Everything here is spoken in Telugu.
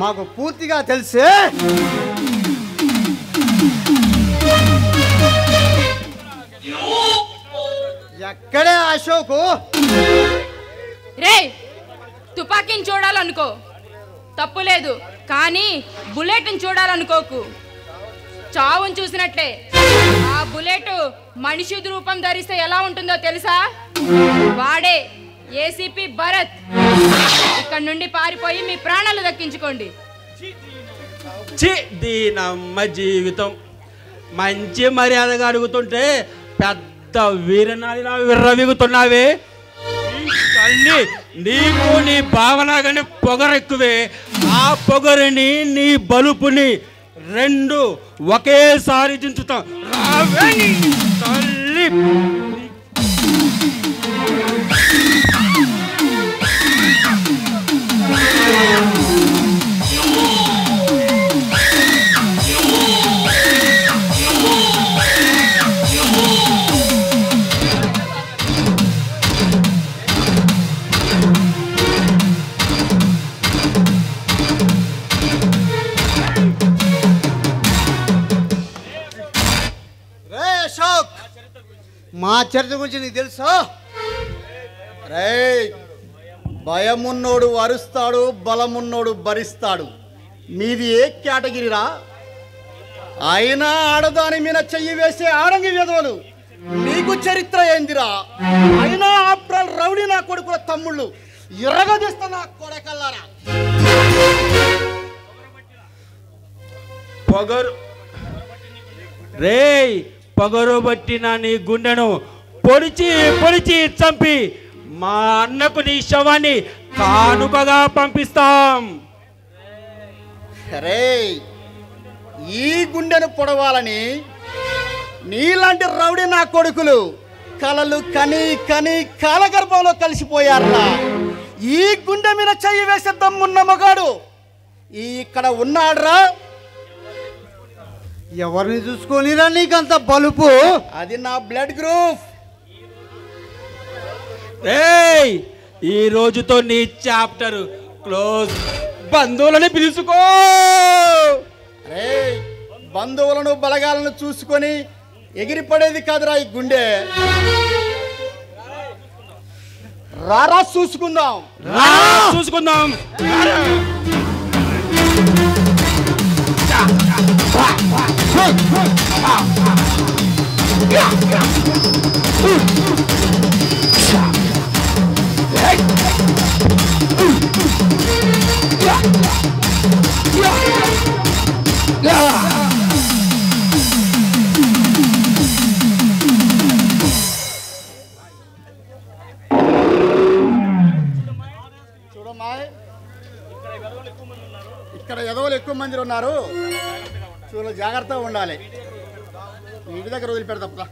మాకు పూర్తిగా తెలిసే ఎక్కడే అశోకు రే తుపాకీని చూడాలనుకో తప్పులేదు, కానీ బుల్లెట్ని చూడాలనుకోకు. చావుని చూసినట్లే ఆ బుల్లెట్ మనిషి రూపం ధరిస్తే ఎలా ఉంటుందో తెలుసా? వాడే ఏసీపీ భరత్. ఇక్కడ నుండి పారిపోయి మీ ప్రాణాలు దక్కించుకోండి. దీనమ్మ జీవితం మంచి మర్యాదగా అడుగుతుంటే పెద్ద వీరనాడిలా విర్రవిగుతున్నావే. తల్లి నీకు నీ భావనగానే పొగరెక్కువే. ఆ పొగరిని నీ బలుపుని రెండు ఒకేసారి దించుతాం. తల్లి మా చరిత్ర గురించి నీకు తెలుసా? రే భయమున్నోడు అరుస్తాడు, బలమున్నోడు భరిస్తాడు. మీది ఏ కేటగిరీరా? అయినా ఆడదాని మీద చెయ్యి వేసే ఆడంగి విధవలు. మీకు చరిత్ర ఏందిరా? అయినా ఆప్రాల్ రౌడీ నా కొడుకుల తమ్ముళ్ళు ఎర్రగదీస్తా నా కొడకల్లారా. పొగరు రేయ్ పొగరు బట్టిన నీ గుండెను పొడిచి పొడిచి చంపి మా అన్నకు నీ శవాన్ని కానుకగా పంపిస్తాం. రే ఈ గుండెను పొడవాలని నీలాంటి రౌడీ నా కొడుకులు కలలు కని కని కాలగర్భంలో కలిసిపోయారా? ఈ గుండె మీద చెయ్యి వేసే దమ్మున్న మగాడు ఇక్కడ ఉన్నాడ్రా. ఎవరిని చూసుకొనిరా నీకంత బలుపు? అది నా బ్లడ్ గ్రూప్. రేయ్ ఈ రోజుతో నీ చాప్టర్ క్లోజ్. బంధువులని పిలుచుకో. రే బంధువులను బలగాలను చూసుకొని ఎగిరిపడేది కాదురా ఈ గుండె. రారా చూసుకుందాం. చూసుకుందాం. చూడమ్మా, ఇక్కడ ఎదవలు ఎక్కువ మంది ఉన్నారు. చూడ జాగ్రత్తగా ఉండాలి. ఇంటి దగ్గర వదిలిపెడతా.